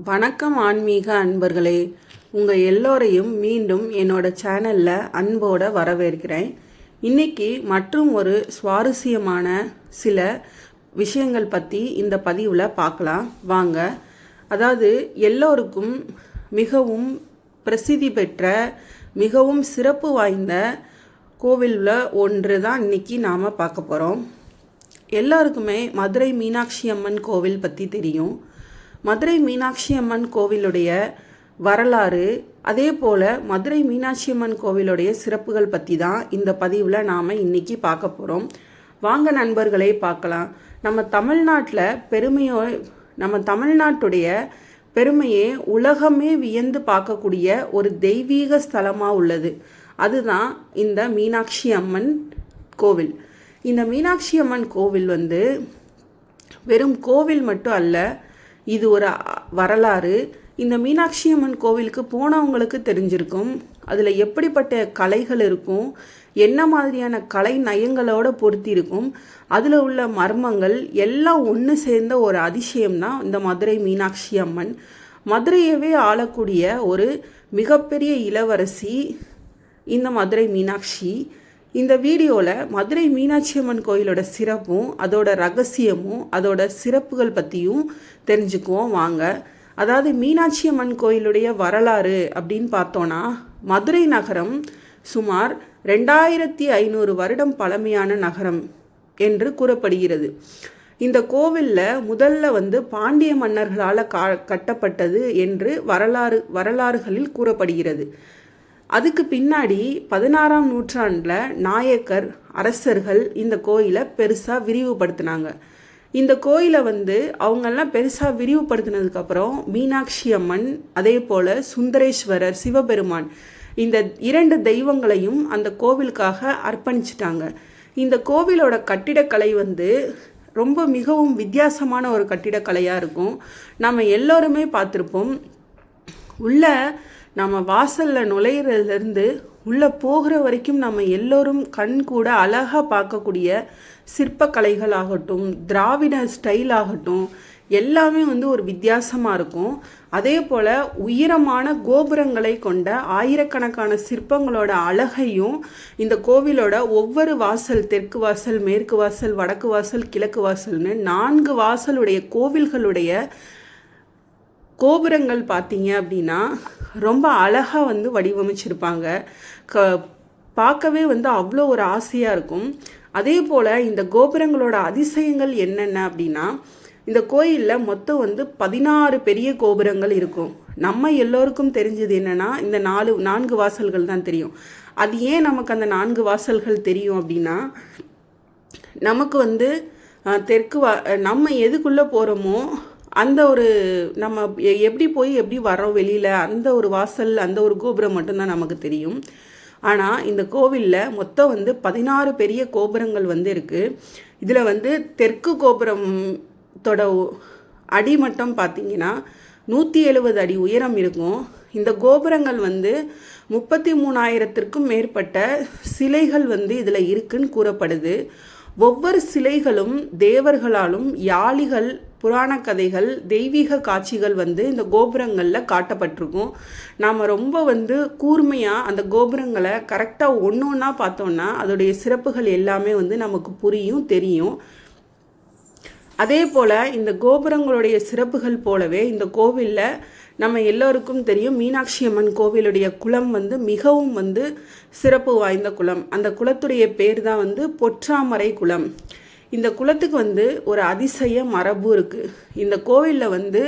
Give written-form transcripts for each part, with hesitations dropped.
வணக்கம் ஆன்மீக அன்பர்களே, உங்கள் எல்லோரையும் மீண்டும் என்னோட சேனலில் அன்போடு வரவேற்கிறேன். இன்றைக்கி மற்றும் ஒரு சுவாரஸ்யமான சில விஷயங்கள் பற்றி இந்த பதிவில் பார்க்கலாம் வாங்க. அதாவது எல்லோருக்கும் மிகவும் பிரசித்தி பெற்ற மிகவும் சிறப்பு வாய்ந்த கோவிலில் ஒன்று தான் இன்றைக்கி நாம் பார்க்க போகிறோம். எல்லாருக்குமே மதுரை மீனாட்சி அம்மன் கோவில் பற்றி தெரியும். மதுரை மீனாட்சி அம்மன் கோவிலுடைய வரலாறு, அதே போல் மதுரை மீனாட்சி அம்மன் கோவிலுடைய சிறப்புகள் பற்றி தான் இந்த பதிவில் நாம் இன்றைக்கி பார்க்க போகிறோம். வாங்க நண்பர்களே பார்க்கலாம். நம்ம தமிழ்நாட்டுடைய பெருமையே உலகமே வியந்து பார்க்கக்கூடிய ஒரு தெய்வீக ஸ்தலமாக உள்ளது. அதுதான் இந்த மீனாட்சி அம்மன் கோவில். இந்த மீனாட்சி அம்மன் கோவில் வெறும் கோவில் மட்டும் அல்ல, இது ஒரு வரலாறு. இந்த மீனாட்சி அம்மன் கோவிலுக்கு போனவங்களுக்கு தெரிஞ்சிருக்கும் அதில் எப்படிப்பட்ட கலைகள் இருக்கும், என்ன மாதிரியான கலை நயங்களோடு பொருத்தி இருக்கும், அதில் உள்ள மர்மங்கள் எல்லாம் ஒன்று சேர்ந்த ஒரு அதிசயம்தான் இந்த மதுரை மீனாட்சி அம்மன். மதுரையவே ஆளக்கூடிய ஒரு மிகப்பெரிய இளவரசி இந்த மதுரை மீனாட்சி. இந்த வீடியோவில் மதுரை மீனாட்சி அம்மன் கோயிலோட சிறப்பும் அதோட ரகசியமும் அதோட சிறப்புகள் பற்றியும் தெரிஞ்சுக்குவோம் வாங்க. அதாவது மீனாட்சி அம்மன் கோயிலுடைய வரலாறு அப்படின்னு பார்த்தோன்னா, மதுரை நகரம் சுமார் 2500 வருடம் பழமையான நகரம் என்று கூறப்படுகிறது. இந்த கோவிலில் முதல்ல பாண்டிய மன்னர்களால் கட்டப்பட்டது என்று வரலாறுகளில் கூறப்படுகிறது. அதுக்கு பின்னாடி 16ஆம் நூற்றாண்டில் நாயக்கர் அரசர்கள் இந்த கோயிலை பெருசாக விரிவுபடுத்தினாங்க. இந்த கோயிலை அவங்கெல்லாம் பெருசாக விரிவுபடுத்தினதுக்கப்புறம் மீனாட்சி அம்மன், அதே போல் சுந்தரேஸ்வரர், சிவபெருமான், இந்த 2 தெய்வங்களையும் அந்த கோவிலுக்காக அர்ப்பணிச்சிட்டாங்க. இந்த கோவிலோட கட்டிடக்கலை ரொம்ப மிகவும் வித்தியாசமான ஒரு கட்டிடக்கலையாக இருக்கும். நம்ம எல்லோருமே பார்த்துருப்போம். நம்ம வாசலில் நுழையிறதுலேருந்து உள்ளே போகிற வரைக்கும் நம்ம எல்லோரும் கண் கூட அழகாக பார்க்கக்கூடிய சிற்பக்கலைகள் ஆகட்டும், திராவிட ஸ்டைல் ஆகட்டும், எல்லாமே ஒரு வித்தியாசமாக இருக்கும். அதே போல் உயரமான கோபுரங்களை கொண்ட ஆயிரக்கணக்கான சிற்பங்களோட அழகையும் இந்த கோவிலோட ஒவ்வொரு வாசல், தெற்கு வாசல், மேற்கு வாசல், வடக்கு வாசல், கிழக்கு வாசல்னு 4 வாசலுடைய கோவில்களுடைய கோபுரங்கள் பார்த்தீங்க அப்படின்னா ரொம்ப அழகாக வடிவமைச்சிருப்பாங்க. பார்க்கவே அவ்வளோ ஒரு ஆசையாக இருக்கும். அதே போல் இந்த கோபுரங்களோட அதிசயங்கள் என்னென்ன அப்படின்னா, இந்த கோயிலில் மொத்தம் 16 பெரிய கோபுரங்கள் இருக்கும். நம்ம எல்லோருக்கும் தெரிஞ்சது என்னென்னா இந்த 4 வாசல்கள் தான் தெரியும். அது ஏன் நமக்கு அந்த 4 வாசல்கள் தெரியும் அப்படின்னா, நமக்கு நம்ம எதுக்குள்ளே போகிறோமோ அந்த ஒரு நம்ம எப்படி போய் எப்படி வரோம் வெளியில், அந்த ஒரு வாசல், அந்த ஒரு கோபுரம் மட்டும்தான் நமக்கு தெரியும். ஆனால் இந்த கோவிலில் மொத்தம் 16 பெரிய கோபுரங்கள் இருக்குது. இதில் தெற்கு கோபுரத்தோட அடிமட்டம் பார்த்திங்கன்னா 170 அடி உயரம் இருக்கும். இந்த கோபுரங்கள் 33,000த்திற்கும் மேற்பட்ட சிலைகள் இதில் இருக்குன்னு கூறப்படுது. ஒவ்வொரு சிலைகளும் தேவர்களாலும் யாளிகள், புராண கதைகள், தெய்வீக காட்சிகள் இந்த கோபுரங்களில் காட்டப்பட்டிருக்கும். நாம் ரொம்ப கூர்மையாக அந்த கோபுரங்களை கரெக்டாக ஒன்றா பார்த்தோன்னா அதோடைய சிறப்புகள் எல்லாமே நமக்கு புரியும், தெரியும். அதே போல் இந்த கோபுரங்களுடைய சிறப்புகள் போலவே இந்த கோவிலில் நம்ம எல்லோருக்கும் தெரியும், மீனாட்சி அம்மன் கோவிலுடைய குளம் மிகவும் சிறப்பு வாய்ந்த குளம். அந்த குளத்துடைய பேர் தான் பொற்றாமரை குளம். இந்த குளத்துக்கு ஒரு அதிசய மரபு இருக்குது. இந்த கோவிலில்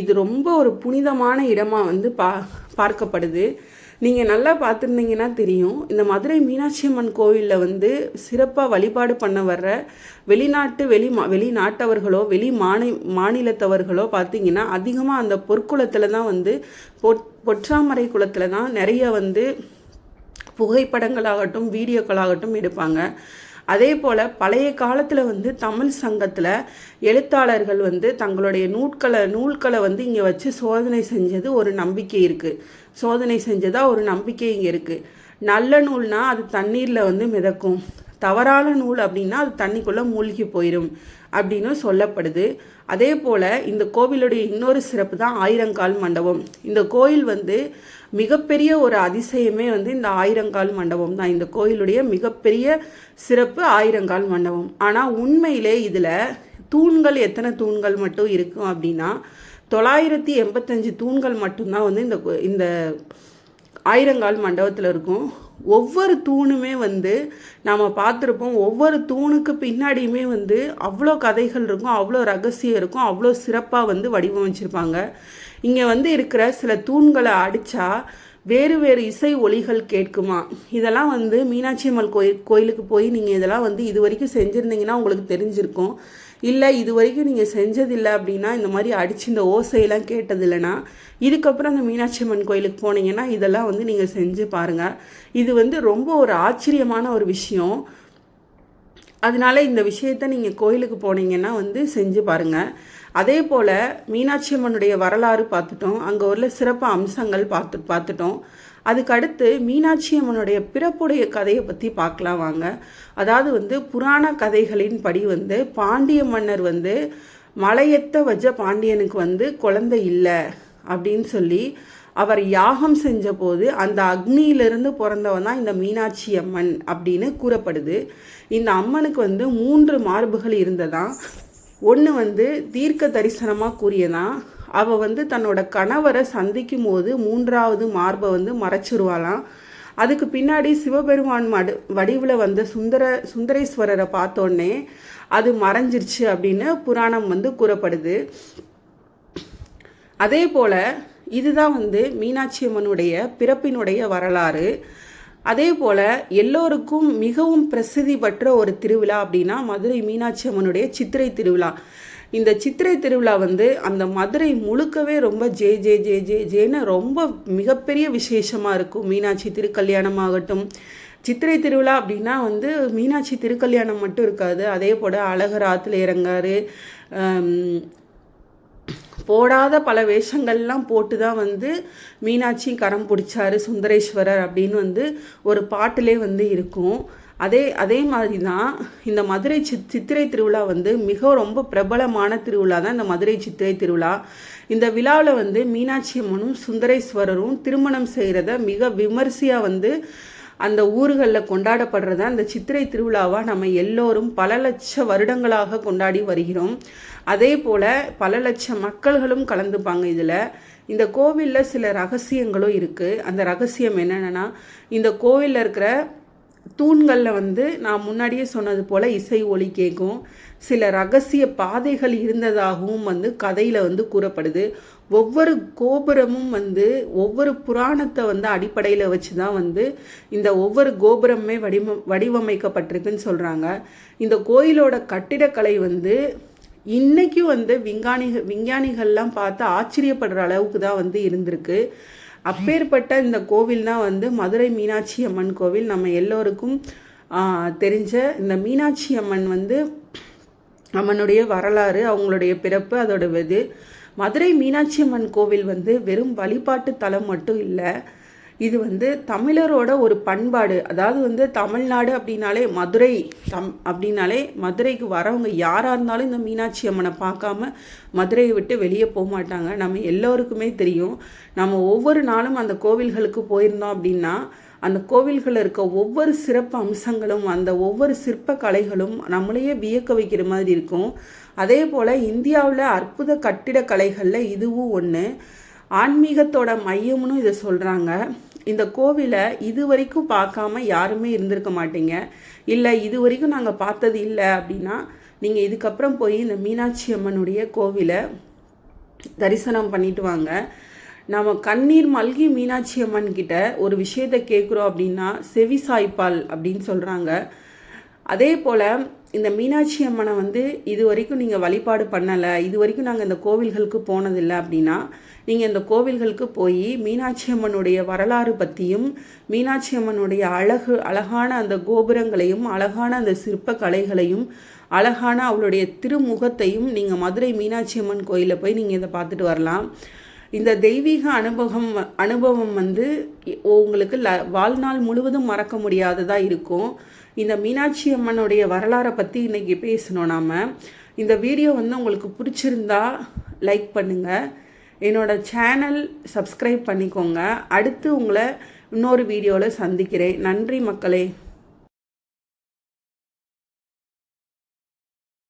இது ரொம்ப ஒரு புனிதமான இடமாக பார்க்கப்படுது. நீங்கள் நல்லா பார்த்துருந்தீங்கன்னா தெரியும், இந்த மதுரை மீனாட்சி அம்மன் கோவிலில் சிறப்பாக வழிபாடு பண்ண வர்ற வெளிநாட்டவர்களோ மாநிலத்தவர்களோ பார்த்தீங்கன்னா அதிகமாக அந்த பொற்குளத்தில் தான் பொற்றாமரை குளத்தில் தான் நிறைய புகைப்படங்களாகட்டும், வீடியோக்களாகட்டும் எடுப்பாங்க. அதே போல் பழைய காலத்தில் தமிழ் சங்கத்தில் எழுத்தாளர்கள் தங்களுடைய நூல்களை இங்கே வச்சு சோதனை செஞ்சது ஒரு நம்பிக்கை இருக்குது. சோதனை செஞ்சதாக ஒரு நம்பிக்கை இங்கே இருக்குது. நல்ல நூல்னால் அது தண்ணீரில் மிதக்கும், தவறான நூல் அப்படின்னா அது தண்ணிக்குள்ளே மூழ்கி போயிடும் அப்படின்னு சொல்லப்படுது. அதே போல் இந்த கோவிலுடைய இன்னொரு சிறப்பு தான் ஆயிரங்கால் மண்டபம். இந்த கோயில் வந்து மிகப்பெரிய ஒரு அதிசயமே வந்து இந்த ஆயிரங்கால் மண்டபம் தான். இந்த கோயிலுடைய மிகப்பெரிய சிறப்பு ஆயிரங்கால் மண்டபம். ஆனால் உண்மையிலே இதில் தூண்கள் எத்தனை தூண்கள் மட்டும் இருக்கும் அப்படின்னா 985 தூண்கள் மட்டும்தான் வந்து இந்த ஆயிரங்கால் மண்டபத்தில் இருக்கும். ஒவ்வொரு தூணுமே வந்து நாம் பார்த்துருப்போம். ஒவ்வொரு தூணுக்கு பின்னாடியுமே வந்து அவ்வளோ கதைகள் இருக்கும், அவ்வளோ ரகசியம் இருக்கும், அவ்வளோ சிறப்பாக வந்து வடிவமைச்சிருப்பாங்க. இங்கே வந்து இருக்கிற சில தூண்களை அடித்தா வேறு வேறு இசை ஒலிகள் கேட்குமா. இதெல்லாம் வந்து மீனாட்சி அம்மன் கோயிலுக்கு போய் நீங்கள் இதெல்லாம் வந்து இது வரைக்கும் செஞ்சுருந்தீங்கன்னா உங்களுக்கு தெரிஞ்சிருக்கும். இல்லை இது வரைக்கும் நீங்கள் செஞ்சதில்லை அப்படின்னா, இந்த மாதிரி அடித்து இந்த ஓசையெல்லாம் கேட்டதில்லைன்னா, இதுக்கப்புறம் அந்த மீனாட்சி அம்மன் கோயிலுக்கு போனீங்கன்னா இதெல்லாம் வந்து நீங்கள் செஞ்சு பாருங்கள். இது வந்து ரொம்ப ஒரு ஆச்சரியமான ஒரு விஷயம். அதனால இந்த விஷயத்தை நீங்கள் கோயிலுக்கு போனீங்கன்னா வந்து செஞ்சு பாருங்கள். அதே போல் மீனாட்சி அம்மனுடைய வரலாறு பார்த்துட்டோம், அங்கே உள்ள சிறப்பு அம்சங்கள் பார்த்துட்டோம். அதுக்கடுத்து மீனாட்சி அம்மனுடைய பிறப்புடைய கதையை பற்றி பார்க்கலாம் வாங்க. அதாவது வந்து புராண கதைகளின் படி வந்து பாண்டிய மன்னர் வந்து மலையெத்த வச்ச பாண்டியனுக்கு வந்து குழந்தை இல்லை அப்படின்னு சொல்லி அவர் யாகம் செஞ்ச போது அந்த அக்னியிலிருந்து பிறந்தவன் தான் இந்த மீனாட்சி அம்மன் அப்படின்னு கூறப்படுது. இந்த அம்மனுக்கு வந்து 3 மார்புகள் இருந்ததான். ஒன்று வந்து தீர்க்க தரிசனமாக கூறியதான். அவள் வந்து தன்னோட கணவரை சந்திக்கும் போது 3வது மார்பை வந்து மறைச்சிருவாளாம். அதுக்கு பின்னாடி சிவபெருமான் வடிவில் வந்த சுந்தரேஸ்வரரை பார்த்தோன்னே அது மறைஞ்சிருச்சு அப்படின்னு புராணம் வந்து கூறப்படுது. அதே போல் இதுதான் வந்து மீனாட்சி அம்மனுடைய பிறப்பினுடைய வரலாறு. அதே போல் எல்லோருக்கும் மிகவும் பிரசித்தி பெற்ற ஒரு திருவிழா அப்படின்னா மதுரை மீனாட்சி அம்மனுடைய சித்திரை திருவிழா. இந்த சித்திரை திருவிழா வந்து அந்த மதுரை முழுக்கவே ரொம்ப ஜேன்னு ரொம்ப மிகப்பெரிய விசேஷமாக இருக்கும். மீனாட்சி திருக்கல்யாணமாகட்டும், சித்திரை திருவிழா அப்படின்னா வந்து மீனாட்சி திருக்கல்யாணம் மட்டும் இருக்காது. அதே போல் அழகர் ஆற்றுல இறங்காரு, போடாத பல வேஷங்கள்லாம் போட்டு தான் வந்து மீனாட்சி கரம் பிடிச்சாரு சுந்தரேஸ்வரர் அப்படின்னு வந்து ஒரு பாட்டிலே வந்து இருக்கும். அதே மாதிரி தான் இந்த மதுரை சித்திரை திருவிழா வந்து ரொம்ப பிரபலமான திருவிழா தான் இந்த மதுரை சித்திரை திருவிழா. இந்த விழாவில் வந்து மீனாட்சி அம்மனும் சுந்தரேஸ்வரரும் திருமணம் செய்கிறத மிக விமர்சையாக வந்து அந்த ஊர்களில் கொண்டாடப்படுறத அந்த சித்திரை திருவிழாவாக நம்ம எல்லோரும் பல லட்ச வருடங்களாக கொண்டாடி வருகிறோம். அதே போல் பல லட்சம் மக்கள்களும் கலந்துப்பாங்க இதில். இந்த கோவிலில் சில ரகசியங்களும் இருக்குது. அந்த ரகசியம் என்னென்னா, இந்த கோவிலில் இருக்கிற தூண்களில் வந்து நான் முன்னாடியே சொன்னது போல் இசை ஒலி கேட்கும். சில ரகசிய பாதைகள் இருந்ததாகவும் வந்து கதையில் வந்து கூறப்படுது. ஒவ்வொரு கோபுரமும் வந்து ஒவ்வொரு புராணத்தை வந்து அடிப்படையில் வச்சு தான் வந்து இந்த ஒவ்வொரு கோபுரமே வடிவமைக்கப்பட்டிருக்குன்னு சொல்கிறாங்க. இந்த கோயிலோட கட்டிடக்கலை வந்து இன்றைக்கும் வந்து விஞ்ஞானிகள்லாம் பார்த்து ஆச்சரியப்படுற அளவுக்கு தான் வந்து இருந்திருக்கு. அப்பேற்பட்ட இந்த கோவில் தான் வந்து மதுரை மீனாட்சி அம்மன் கோவில். நம்ம எல்லோருக்கும் தெரிஞ்ச இந்த மீனாட்சி அம்மன் வந்து அம்மனுடைய வரலாறு, அவங்களுடைய பிறப்பு, அதோட மதுரை மீனாட்சி அம்மன் கோவில் வந்து வெறும் வழிபாட்டு தலம் மட்டும் இல்லை, இது வந்து தமிழரோட ஒரு பண்பாடு. அதாவது வந்து தமிழ்நாடு அப்படின்னாலே மதுரை அப்படின்னாலே மதுரைக்கு வரவங்க யாராக இருந்தாலும் இந்த மீனாட்சி அம்மனை பார்க்காம மதுரையை விட்டு வெளியே போக மாட்டாங்க. நம்ம எல்லோருக்குமே தெரியும். நம்ம ஒவ்வொரு நாளும் அந்த கோவில்களுக்கு போயிருந்தோம் அப்படின்னா அந்த கோவில்களில் இருக்க ஒவ்வொரு சிறப்பு அம்சங்களும் அந்த ஒவ்வொரு சிற்ப கலைகளும் நம்மளையே வியக்க வைக்கிற மாதிரி இருக்கும். அதே போல் இந்தியாவில் அற்புத கட்டிடக்கலைகளில் இதுவும் ஒன்று. ஆன்மீகத்தோட மையம்னு இதை சொல்கிறாங்க. இந்த கோவிலை இது வரைக்கும் பார்க்காம யாருமே இருந்திருக்க மாட்டீங்க. இல்லை இது வரைக்கும் நாங்கள் பார்த்தது இல்லை அப்படின்னா நீங்கள் இதுக்கப்புறம் போய் இந்த மீனாட்சி அம்மனுடைய கோவிலை தரிசனம் பண்ணிட்டு வாங்க. நம்ம கண்ணீர் மல்கி மீனாட்சி அம்மன் கிட்ட ஒரு விஷயத்தை கேட்குறோம் அப்படின்னா செவி சாய்ப்பால் அப்படின்னு சொல்கிறாங்க. அதே போல் இந்த மீனாட்சி அம்மனை வந்து இது வரைக்கும் நீங்கள் வழிபாடு பண்ணலை, இது வரைக்கும் நாங்கள் இந்த கோவில்களுக்கு போனதில்லை அப்படின்னா நீங்கள் இந்த கோவில்களுக்கு போய் மீனாட்சி அம்மனுடைய வரலாறு பற்றியும் மீனாட்சி அம்மனுடைய அழகான அந்த கோபுரங்களையும் அழகான அந்த சிற்ப கலைகளையும் அழகான அவளுடைய திருமுகத்தையும் நீங்கள் மதுரை மீனாட்சி அம்மன் கோயிலில் போய் நீங்கள் இதை பார்த்துட்டு வரலாம். இந்த தெய்வீக அனுபவம் வந்து உங்களுக்கு வாழ்நாள் முழுவதும் மறக்க முடியாததாக இருக்கும். இந்த மீனாட்சி அம்மனுடைய வரலாறை பற்றி இன்றைக்கி பேசணும். நாம் இந்த வீடியோ வந்து உங்களுக்கு பிடிச்சிருந்தா லைக் பண்ணுங்கள், என்னோடய சேனல் சப்ஸ்கிரைப் பண்ணிக்கோங்க. அடுத்து உங்களை இன்னொரு வீடியோவில் சந்திக்கிறேன். நன்றி மக்களே.